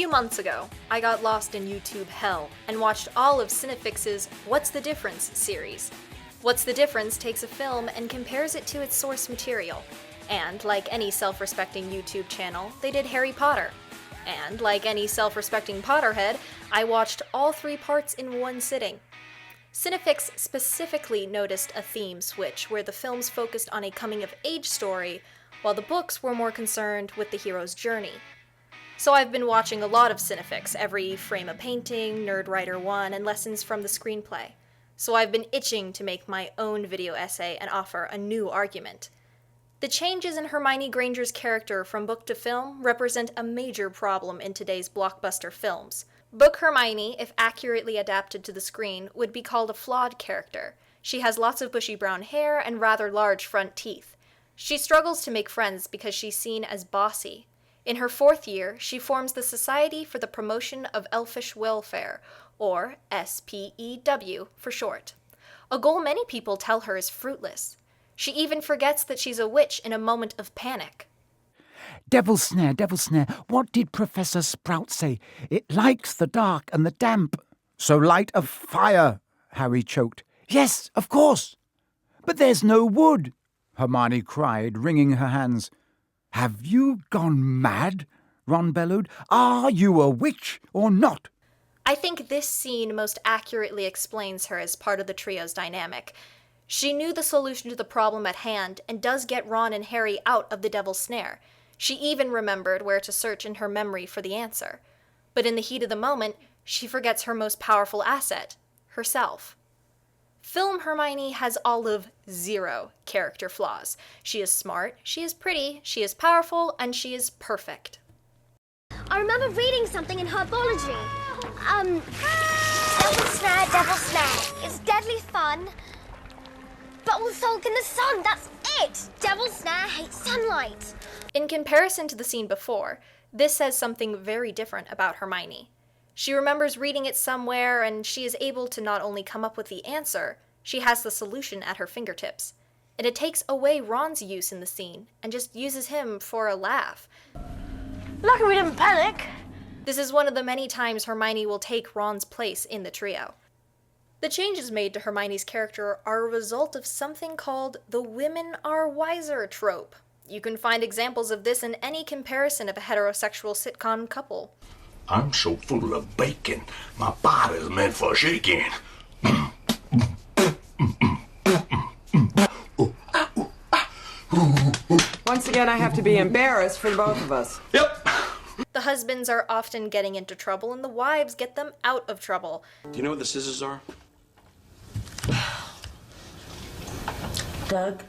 few months ago, I got lost in YouTube hell and watched all of Cinefix's What's the Difference series. What's the Difference takes a film and compares it to its source material. And, like any self-respecting YouTube channel, they did Harry Potter. And, like any self-respecting Potterhead, I watched all 3 parts in one sitting. Cinefix specifically noticed a theme switch where the films focused on a coming-of-age story, while the books were more concerned with the hero's journey. So I've been watching a lot of Cinefix, every frame a painting, Nerdwriter 1, and lessons from the screenplay. So I've been itching to make my own video essay and offer a new argument. The changes in Hermione Granger's character from book to film represent a major problem in today's blockbuster films. Book Hermione, if accurately adapted to the screen, would be called a flawed character. She has lots of bushy brown hair and rather large front teeth. She struggles to make friends because she's seen as bossy. In her 4th year, she forms the Society for the Promotion of Elfish Welfare, or SPEW for short. A goal many people tell her is fruitless. She even forgets that she's a witch in a moment of panic. Devil snare, what did Professor Sprout say? It likes the dark and the damp. So light a fire, Harry choked. Yes, of course. But there's no wood, Hermione cried, wringing her hands. Have you gone mad? Ron bellowed. Are you a witch or not? I think this scene most accurately explains her as part of the trio's dynamic. She knew the solution to the problem at hand and does get Ron and Harry out of the devil's snare. She even remembered where to search in her memory for the answer. But in the heat of the moment, she forgets her most powerful asset, herself. Film Hermione has all of 0 character flaws. She is smart, she is pretty, she is powerful, and she is perfect. I remember reading something in herbology. Devil snare. It's deadly fun, but will sulk in the sun, that's it! Devil snare hates sunlight. In comparison to the scene before, this says something very different about Hermione. She remembers reading it somewhere, and she is able to not only come up with the answer, she has the solution at her fingertips. And it takes away Ron's use in the scene, and just uses him for a laugh. Lucky we didn't panic. This is one of the many times Hermione will take Ron's place in the trio. The changes made to Hermione's character are a result of something called the women are wiser trope. You can find examples of this in any comparison of a heterosexual sitcom couple. I'm so full of bacon, my body's meant for shaking. Once again, I have to be embarrassed for the both of us. Yep. The husbands are often getting into trouble, and the wives get them out of trouble. Do you know what the scissors are? Doug,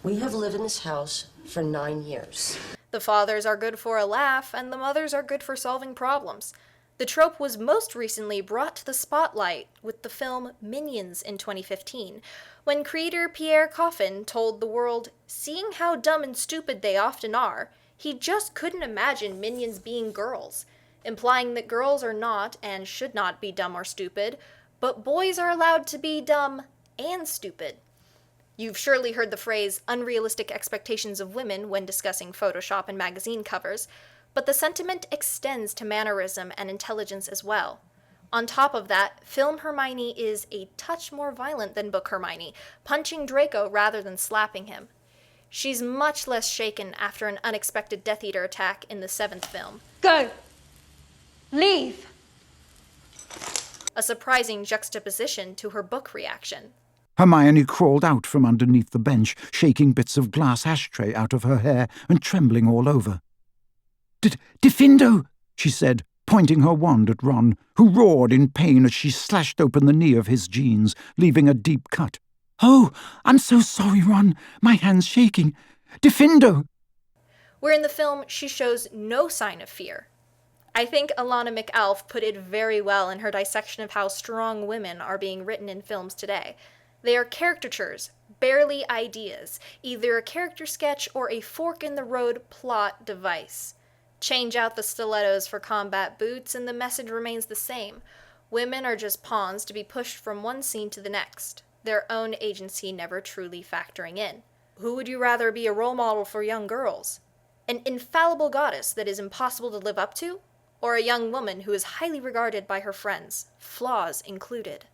we have lived in this house for 9 years. The fathers are good for a laugh, and the mothers are good for solving problems. The trope was most recently brought to the spotlight with the film Minions in 2015, when creator Pierre Coffin told the world, seeing how dumb and stupid they often are, he just couldn't imagine minions being girls, implying that girls are not and should not be dumb or stupid, but boys are allowed to be dumb and stupid. You've surely heard the phrase unrealistic expectations of women when discussing Photoshop and magazine covers, but the sentiment extends to mannerism and intelligence as well. On top of that, film Hermione is a touch more violent than book Hermione, punching Draco rather than slapping him. She's much less shaken after an unexpected Death Eater attack in the 7th film. Go. Leave. A surprising juxtaposition to her book reaction. Hermione crawled out from underneath the bench, shaking bits of glass ashtray out of her hair and trembling all over. Diffindo, she said, pointing her wand at Ron, who roared in pain as she slashed open the knee of his jeans, leaving a deep cut. Oh, I'm so sorry, Ron. My hand's shaking. Diffindo! Where in the film, she shows no sign of fear. I think Alana McAuliffe put it very well in her dissection of how strong women are being written in films today. They are caricatures, barely ideas, either a character sketch or a fork-in-the-road plot device. Change out the stilettos for combat boots and the message remains the same. Women are just pawns to be pushed from one scene to the next, their own agency never truly factoring in. Who would you rather be a role model for young girls? An infallible goddess that is impossible to live up to? or a young woman who is highly regarded by her friends, flaws included.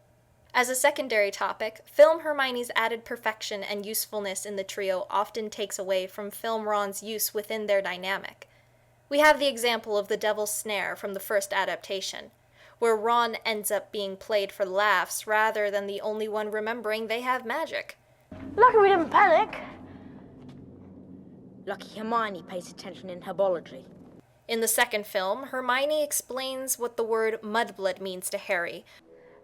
As a secondary topic, film Hermione's added perfection and usefulness in the trio often takes away from film Ron's use within their dynamic. We have the example of the Devil's Snare from the first adaptation, where Ron ends up being played for laughs rather than the only one remembering they have magic. Lucky we didn't panic. Lucky Hermione pays attention in herbology. In the second film, Hermione explains what the word mudblood means to Harry.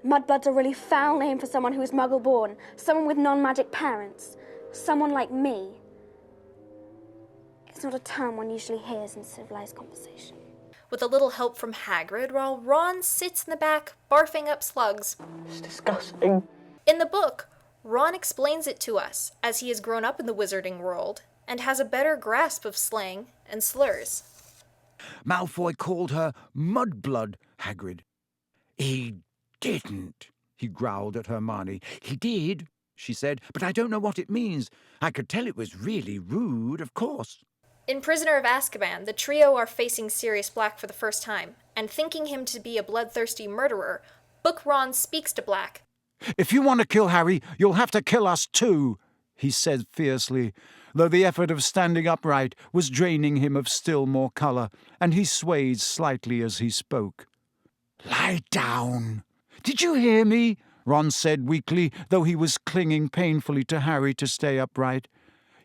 Mudblood's a really foul name for someone who is muggle-born, someone with non-magic parents, someone like me. It's not a term one usually hears in civilized conversation. With a little help from Hagrid, while Ron sits in the back, barfing up slugs. It's disgusting. In the book, Ron explains it to us, as he has grown up in the wizarding world, and has a better grasp of slang and slurs. Malfoy called her Mudblood, Hagrid. He didn't, he growled at Hermione. He did, she said, but I don't know what it means. I could tell it was really rude, of course. In Prisoner of Azkaban, the trio are facing Sirius Black for the first time, and thinking him to be a bloodthirsty murderer, Book Ron speaks to Black. If you want to kill Harry, you'll have to kill us too, he said fiercely, though the effort of standing upright was draining him of still more colour, and he swayed slightly as he spoke. Lie down. Did you hear me? Ron said weakly, though he was clinging painfully to Harry to stay upright.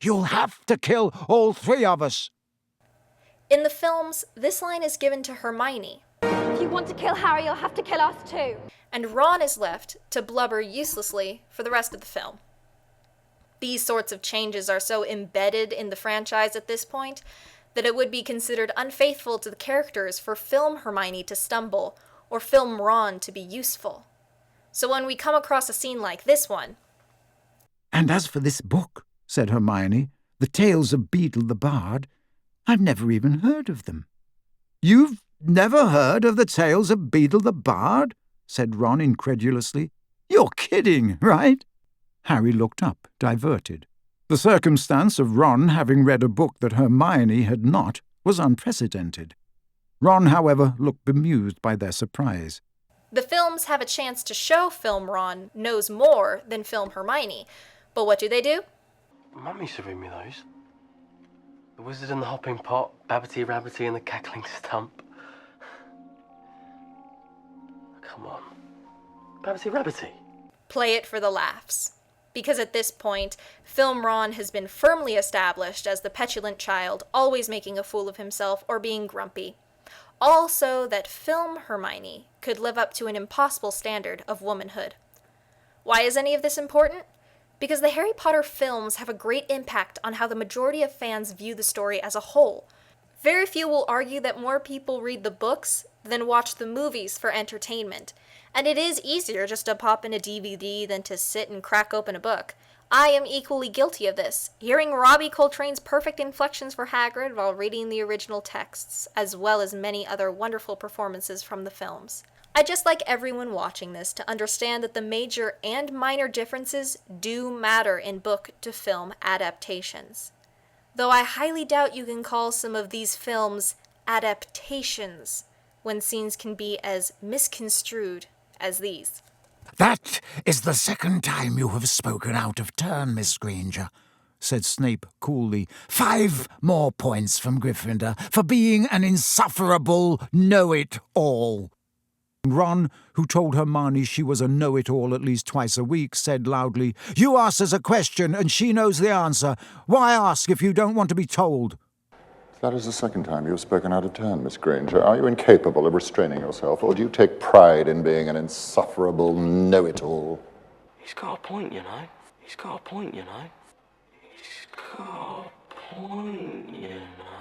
You'll have to kill all three of us. In the films, this line is given to Hermione, If you want to kill Harry, you'll have to kill us too. and Ron is left to blubber uselessly for the rest of the film. These sorts of changes are so embedded in the franchise at this point that it would be considered unfaithful to the characters for film Hermione to stumble or film Ron to be useful. So when we come across a scene like this one... And as for this book, said Hermione, the Tales of Beedle the Bard, I've never even heard of them. You've never heard of the Tales of Beedle the Bard? Said Ron incredulously. You're kidding, right? Harry looked up, diverted. The circumstance of Ron having read a book that Hermione had not was unprecedented. Ron, however, looked bemused by their surprise. The films have a chance to show film Ron knows more than film Hermione, but what do? Mum used to read me those. The Wizard and the Hopping Pot, Babbity Rabbity and the Cackling Stump. Come on. Babbity Rabbity. Play it for the laughs. Because at this point, film Ron has been firmly established as the petulant child, always making a fool of himself or being grumpy. Also that film Hermione could live up to an impossible standard of womanhood. Why is any of this important? Because the Harry Potter films have a great impact on how the majority of fans view the story as a whole. Very few will argue that more people read the books than watch the movies for entertainment, and it is easier just to pop in a DVD than to sit and crack open a book. I am equally guilty of this, hearing Robbie Coltrane's perfect inflections for Hagrid while reading the original texts, as well as many other wonderful performances from the films. I'd just like everyone watching this to understand that the major and minor differences do matter in book to film adaptations. Though I highly doubt you can call some of these films adaptations when scenes can be as misconstrued as these. That is the second time you have spoken out of turn, Miss Granger, said Snape coolly. 5 more points from Gryffindor for being an insufferable know-it-all. Ron, who told Hermione she was a know-it-all at least twice a week, said loudly, You ask us a question and she knows the answer. Why ask if you don't want to be told? That is the second time you have spoken out of turn, Miss Granger. Are you incapable of restraining yourself, or do you take pride in being an insufferable know-it-all? He's got a point, you know. He's got a point, you know. He's got a point, you know.